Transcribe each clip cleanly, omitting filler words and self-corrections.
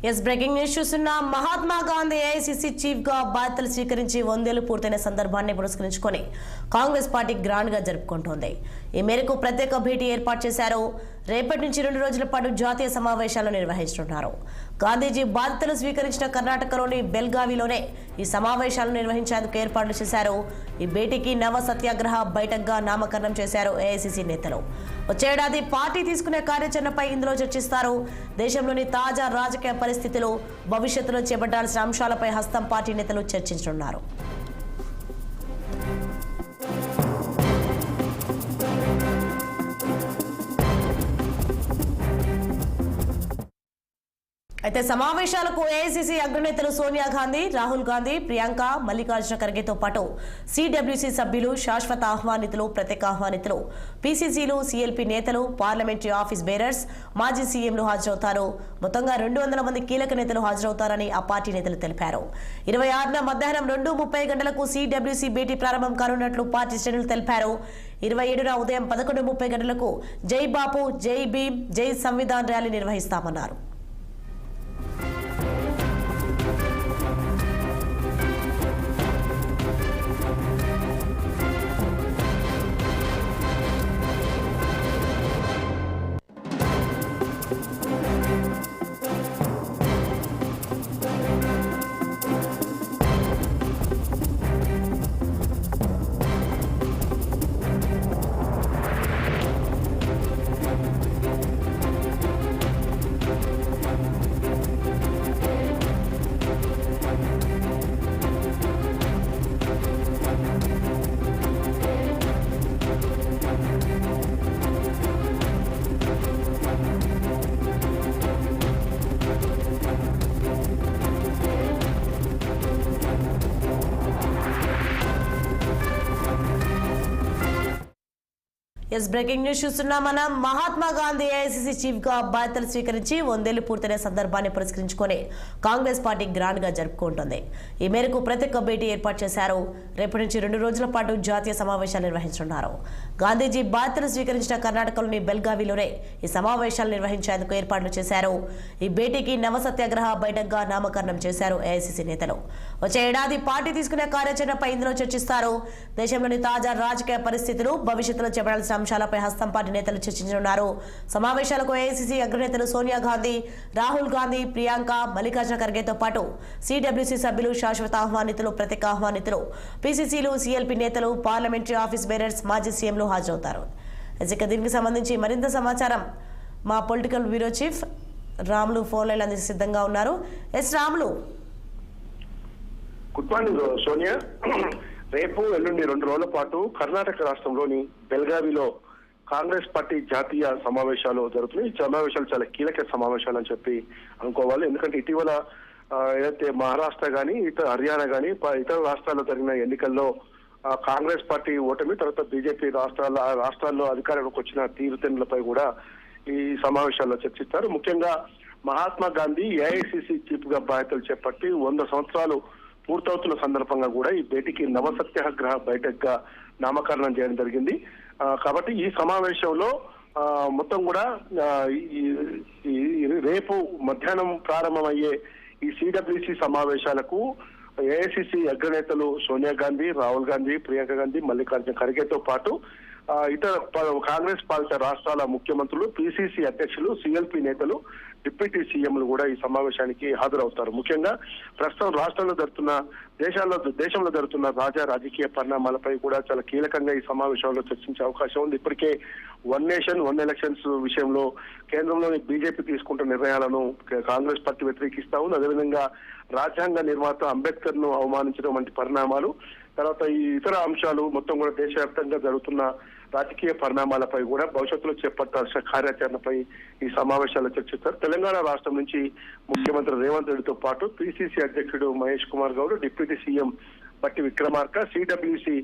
Yes breaking news చూస్తున్న Mahatma Gandhi AICC chief గా బాధ్యతలు స్వీకరించి 100 ఏళ్లు పూర్తయిన సందర్భాన్ని పురస్కరించుకొని కాంగ్రెస్ పార్టీ గ్రాండ్ గా జరుపుకుంటోంది. ఈ మేరకు ప్రత్యేక భేటీ ఏర్పాటు చేశారు. రేపటి నుంచి 2 రోజుల పాటు జాతీయ సమావేశాలు నిర్వహిస్తున్నారు. గాంధీజీ బాధ్యతలు స్వీకరించిన కర్ణాటకలోని బెల్గావిలోనే ఈ సమావేశాలు నిర్వహించేందుకు ఏర్పాట్లు చేశారు. ఈ భేటీకి నవ సత్యాగ్రహ బైఠక్గా నామకరణం చేశారు ఏఐసిసి నేతలు. వచ్చే ఏడాది పార్టీ తీసుకునే కార్యాచరణపై ఇందులో చర్చిస్తారు. దేశంలోని తాజా రాజకీయ పరిస్థితులు, భవిష్యత్తులో చేపట్టాల్సిన అంశాలపై హస్తం పార్టీ నేతలు చర్చించనున్నారు. అయితే సమావేశాలకు ఏఐసిసి అగ్రనేతలు సోనియా గాంధీ, రాహుల్ గాంధీ, ప్రియాంక, మల్లికార్జున ఖర్గేతో పాటు సిడబ్ల్యూసి సభ్యులు, శాశ్వత ఆహ్వానితులు, ప్రత్యేక ఆహ్వానితులు, పిసిసిలు, సిఎల్పి నేతలు, పార్లమెంటరీ ఆఫీస్ బేరర్స్, మాజీ సీఎంలు హాజరవుతారు. మొత్తంగా 200 మంది కీలక నేతలు హాజరవుతారని ఆ పార్టీ నేతలు తెలిపారు. 26న మధ్యాహ్నం 2:30 గంటలకు సిడబ్ల్యూసి భేటీ ప్రారంభం కానున్నట్లు పార్టీ శ్రేణులు తెలిపారు. 27న ఉదయం 11:30 గంటలకు జై బాపు, జై భీమ్, జై సంవిధాన్ ర్యాలీ నిర్వహిస్తామన్నారు. ఎస్ బ్రేకింగ్ న్యూస్ చూస్తున్నాం మనం. మహాత్మా గాంధీ ఏఐసిసి చీఫ్ గా బాధ్యతలు స్వీకరించి 100 ఏళ్లు పూర్తయిన సందర్భాన్ని పురస్కరించుకొని కాంగ్రెస్ పార్టీ గ్రాండ్ గా జరుపుకుంటోంది. ఈ మేరకు ప్రత్యేక భేటీ ఏర్పాటు చేశారు. రేపటి నుంచి 2 రోజుల పాటు జాతీయ సమావేశాలు నిర్వహించనున్నారు. గాంధీజీ బాధ్యతలు స్వీకరించిన కర్ణాటకలోని బెల్గావిలోనే ఈ సమావేశాలు నిర్వహించేందుకు ఏర్పాట్లు చేశారు. ఈ భేటీకి నవ సత్యాగ్రహ బైఠక్గా నామకరణం చేశారు ఏఐసిసి నేతలు. వచ్చే ఏడాది పార్టీ తీసుకునే కార్యాచరణపై ఇందులో చర్చిస్తారు. దేశంలోని తాజా రాజకీయ పరిస్థితులు, భవిష్యత్తులో చేపట్టాల్సిన అంశాలపై హస్తం పార్టీ నేతలు చర్చించనున్నారు. సమావేశాలకు ఏఐసిసి అగ్రనేతలు సోనియా గాంధీ, రాహుల్ గాంధీ, ప్రియాంక, మల్లికార్జున ఖర్గేతో పాటు సిడబ్ల్యూసి సభ్యులు, శాశ్వత ఆహ్వానితులు, ప్రత్యేక ఆహ్వానితులు, పిసిసిలు, సిఎల్పి నేతలు, పార్లమెంటరీ ఆఫీస్ బేరర్స్, మాజీ సీఎంలు హాజరవుతారు. ఇక దీనికి సంబంధించి మరింత సమాచారం మా political bureau chief Ramulu phone line అందించి సిద్ధంగా ఉన్నారు. S Ramulu. Good morning Sonia. రేపు ఎల్లుండి 2 రోజుల పాటు కర్ణాటక రాష్ట్రంలోని బెల్గావిలో కాంగ్రెస్ పార్టీ జాతీయ సమావేశాలు జరుగుతున్నాయి. ఈ సమావేశాలు చాలా కీలక సమావేశాలు అని చెప్పి అనుకోవాలి. ఎందుకంటే ఇటీవల ఏదైతే మహారాష్ట్ర కానీ, హర్యానా కానీ ఇతర రాష్ట్రాల్లో జరిగిన ఎన్నికల్లో కాంగ్రెస్ పార్టీ ఓటమి, తర్వాత బీజేపీ రాష్ట్రాల్లో అధికారంలోకి వచ్చిన తీరుతెన్నులపై కూడా ఈ సమావేశాల్లో చర్చిస్తారు. ముఖ్యంగా మహాత్మా గాంధీ ఏఐసిసి చీఫ్ గా బాధ్యతలు చేపట్టి 100 సంవత్సరాలు పూర్తవుతున్న సందర్భంగా కూడా ఈ భేటీకి నవ సత్యాగ్రహ బైఠక్ గా నామకరణం చేయడం జరిగింది. కాబట్టి ఈ సమావేశంలో మొత్తం కూడా రేపు మధ్యాహ్నం ప్రారంభమయ్యే ఈ సిడబ్ల్యూసి సమావేశాలకు ఏఐసిసి అగ్రనేతలు సోనియా గాంధీ, రాహుల్ గాంధీ, ప్రియాంక గాంధీ, మల్లికార్జున ఖర్గేతో పాటు ఇతర కాంగ్రెస్ పాలిత రాష్ట్రాల ముఖ్యమంత్రులు, పిసిసి అధ్యక్షులు, సిఎల్పి నేతలు, డిప్యూటీ సీఎంలు కూడా ఈ సమావేశానికి హాజరవుతారు. ముఖ్యంగా ప్రస్తుతం రాష్ట్రంలో జరుగుతున్న దేశంలో జరుగుతున్న తాజా రాజకీయ పరిణామాలపై కూడా చాలా కీలకంగా ఈ సమావేశంలో చర్చించే అవకాశం ఉంది. ఇప్పటికే 1 నేషన్ 1 ఎలక్షన్స్ విషయంలో కేంద్రంలోని బీజేపీ తీసుకుంటున్న నిర్ణయాలను కాంగ్రెస్ పార్టీ వ్యతిరేకిస్తా ఉంది. అదేవిధంగా రాజ్యాంగ నిర్మాత అంబేద్కర్ ను అవమానించడం వంటి పరిణామాలు, తర్వాత ఈ ఇతర అంశాలు మొత్తం కూడా దేశవ్యాప్తంగా జరుగుతున్న రాజకీయ పరిణామాలపై కూడా భవిష్యత్తులో చేపట్టాల్సిన కార్యాచరణపై ఈ సమావేశాల్లో చర్చిస్తారు. తెలంగాణ రాష్ట్రం నుంచి ముఖ్యమంత్రి రేవంత్ రెడ్డితో పాటు పిసిసి అధ్యక్షుడు మహేష్ కుమార్ గౌడ్, డిప్యూటీ సీఎం బట్టి విక్రమార్క, సిడబ్ల్యూసి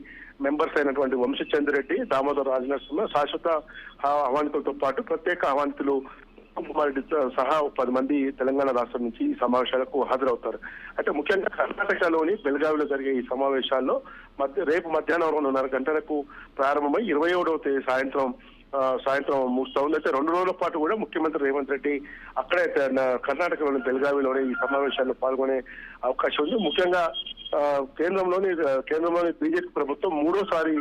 మెంబర్స్ అయినటువంటి వంశచంద్రెడ్డి, దామోదర్ రాజనరసింహ, శాశ్వత ఆహ్వానితులతో పాటు ప్రత్యేక ఆహ్వానితులు కుమార్ రెడ్డితో సహా 10 మంది తెలంగాణ రాష్ట్రం నుంచి ఈ సమావేశాలకు హాజరవుతారు. అయితే ముఖ్యంగా కర్ణాటకలోని బెల్గావిలో జరిగే ఈ సమావేశాల్లో రేపు మధ్యాహ్నం 2:30 గంటలకు ప్రారంభమై 27వ తేదీ సాయంత్రం సాయంత్రం ముగుస్తా ఉంది. అయితే 2 రోజుల పాటు కూడా ముఖ్యమంత్రి రేవంత్ రెడ్డి అక్కడే కర్ణాటకలోని బెల్గావిలోని ఈ సమావేశాల్లో పాల్గొనే అవకాశం ఉంది. ముఖ్యంగా కేంద్రంలోని బీజేపీ ప్రభుత్వం 3వ సారి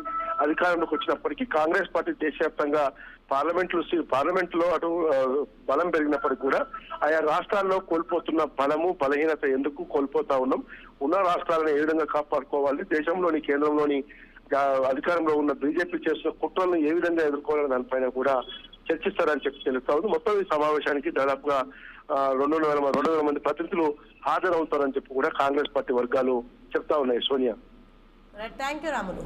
అధికారంలోకి వచ్చినప్పటికీ కాంగ్రెస్ పార్టీ దేశవ్యాప్తంగా పార్లమెంట్ లో అటు బలం పెరిగినప్పటికీ కూడా ఆయా రాష్ట్రాల్లో కోల్పోతున్న బలము బలహీనత ఎందుకు కోల్పోతా ఉన్నాం, ఉన్న రాష్ట్రాలను ఏ విధంగా కాపాడుకోవాలి, దేశంలోని కేంద్రంలోని అధికారంలో ఉన్న బీజేపీ చేస్తున్న కుట్రలను ఏ విధంగా ఎదుర్కోవాలని దానిపైన కూడా చర్చిస్తారని చెప్పి తెలుస్తా ఉంది. మొత్తం ఈ సమావేశానికి దాదాపుగా 200 మంది ప్రతినిధులు హాజరవుతారని చెప్పి కూడా కాంగ్రెస్ పార్టీ వర్గాలు చెప్తా ఉన్నాయి. Sonia, thank you Ramulu.